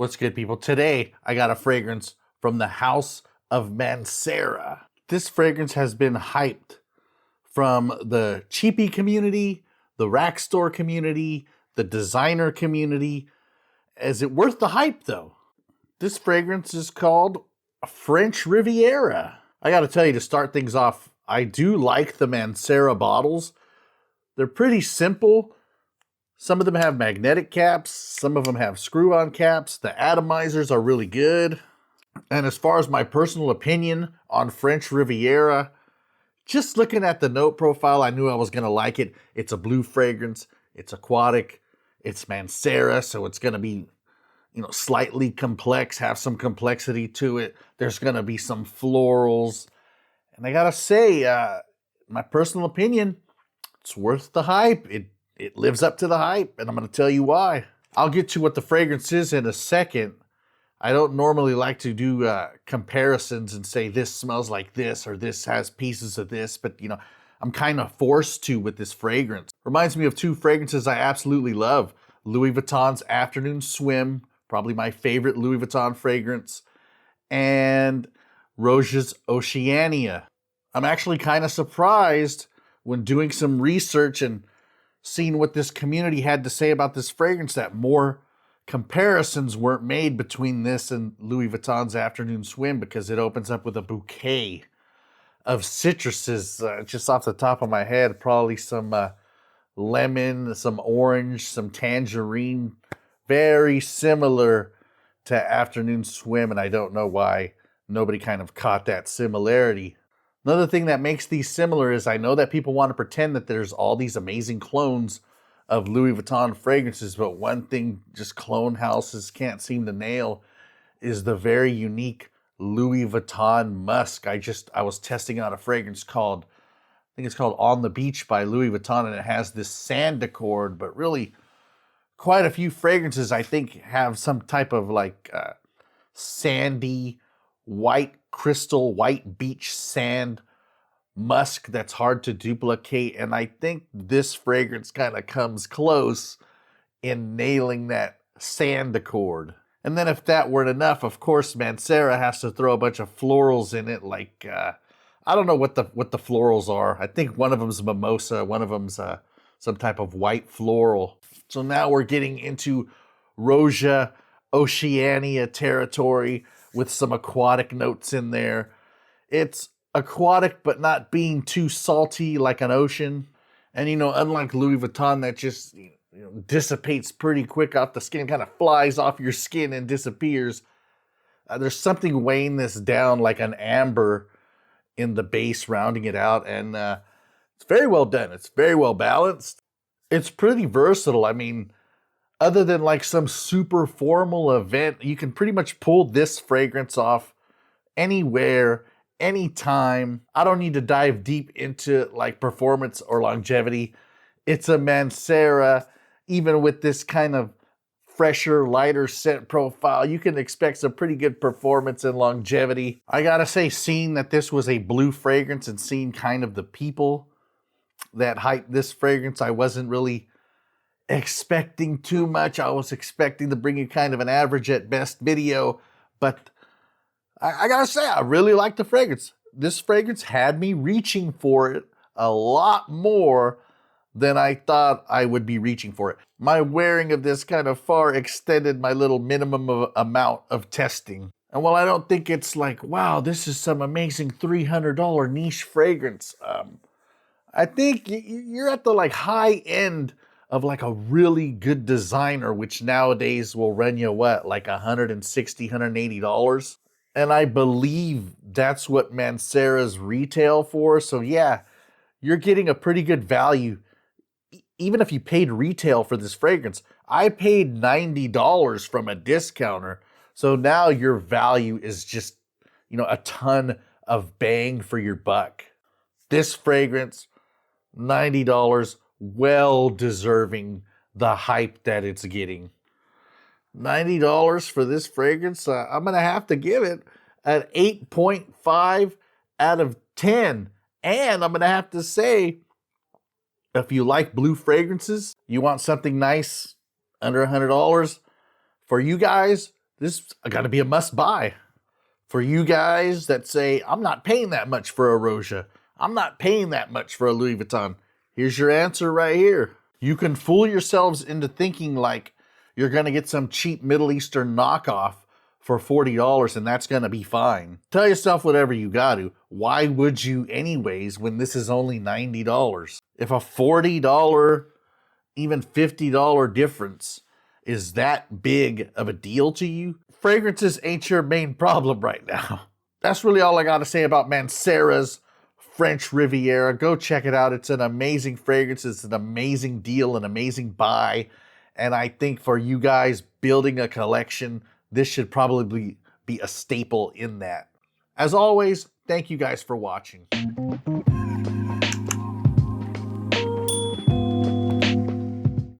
What's good, people? Today, I got a fragrance from the house of Mancera. This fragrance has been hyped from the cheapie community, the rack store community, the designer community. Is it worth the hype, though? This fragrance is called French Riviera. I gotta tell you, to start things off, I do like the Mancera bottles. They're pretty simple. Some of them have magnetic caps, some of them have screw-on caps. The atomizers are really good. And as far as my personal opinion on French Riviera, just looking at the note profile, I knew I was gonna like it. It's a blue fragrance, it's aquatic, it's Mancera, so it's gonna be, slightly complex, have some complexity to it. There's gonna be some florals. And I gotta say, my personal opinion, it's worth the hype. It lives up to the hype, and I'm going to tell you why. I'll get to what the fragrance is in a second. I don't normally like to do comparisons and say this smells like this or this has pieces of this, but I'm kind of forced to with this fragrance. Reminds me of two fragrances I absolutely love. Louis Vuitton's Afternoon Swim, probably my favorite Louis Vuitton fragrance, and Roja's Oceania. I'm actually kind of surprised when doing some research and seeing what this community had to say about this fragrance that more comparisons weren't made between this and Louis Vuitton's Afternoon Swim, because it opens up with a bouquet of citruses. Just off the top of my head, probably some lemon, some orange, some tangerine, very similar to Afternoon Swim, and I don't know why nobody kind of caught that similarity. Another thing that makes these similar is I know that people want to pretend that there's all these amazing clones of Louis Vuitton fragrances, but one thing just clone houses can't seem to nail is the very unique Louis Vuitton musk. I was testing out a fragrance called, I think it's called On the Beach by Louis Vuitton, and it has this sand accord, but really quite a few fragrances I think have some type of sandy, white crystal, white beach sand musk that's hard to duplicate. And I think this fragrance kind of comes close in nailing that sand accord. And then if that weren't enough, of course, Mancera has to throw a bunch of florals in it. I don't know what the florals are. I think one of them's mimosa, one of them's some type of white floral. So now we're getting into Roja Oceania territory with some aquatic notes in there. It's aquatic, but not being too salty like an ocean. And, unlike Louis Vuitton that just dissipates pretty quick off the skin, kind of flies off your skin and disappears, there's something weighing this down like an amber in the base, rounding it out. And it's very well done. It's very well balanced. It's pretty versatile. I mean, other than like some super formal event, you can pretty much pull this fragrance off anywhere, anytime. I don't need to dive deep into like performance or longevity. It's a Mancera. Even with this kind of fresher, lighter scent profile, you can expect some pretty good performance and longevity. I gotta say, seeing that this was a blue fragrance and seeing kind of the people that hyped this fragrance, I wasn't really expecting too much. I was expecting to bring you kind of an average at best video, but I gotta say, I really like the fragrance. This fragrance had me reaching for it a lot more than I thought I would be reaching for it. My wearing of this kind of far extended my little minimum amount of testing. And while I don't think it's like, wow, this is some amazing $300 niche fragrance, I think you're at the high end of a really good designer, which nowadays will run you what, like $160, $180? And I believe that's what Mancera's retail for. So yeah, you're getting a pretty good value. Even if you paid retail for this fragrance, I paid $90 from a discounter. So now your value is just, a ton of bang for your buck. This fragrance, $90, well deserving the hype that it's getting. $90 for this fragrance, I'm going to have to give it an 8.5 out of 10. And I'm going to have to say, if you like blue fragrances, you want something nice under $100, for you guys, this is got to be a must buy. For you guys that say, I'm not paying that much for a Roja, I'm not paying that much for a Louis Vuitton, here's your answer right here. You can fool yourselves into thinking like you're going to get some cheap Middle Eastern knockoff for $40 and that's going to be fine. Tell yourself whatever you got to. Why would you anyways when this is only $90? If a $40, even $50 difference is that big of a deal to you, fragrances ain't your main problem right now. That's really all I got to say about Mancera's French Riviera. Go check it out. It's an amazing fragrance. It's an amazing deal, an amazing buy. And I think for you guys building a collection, this should probably be a staple in that. As always, thank you guys for watching.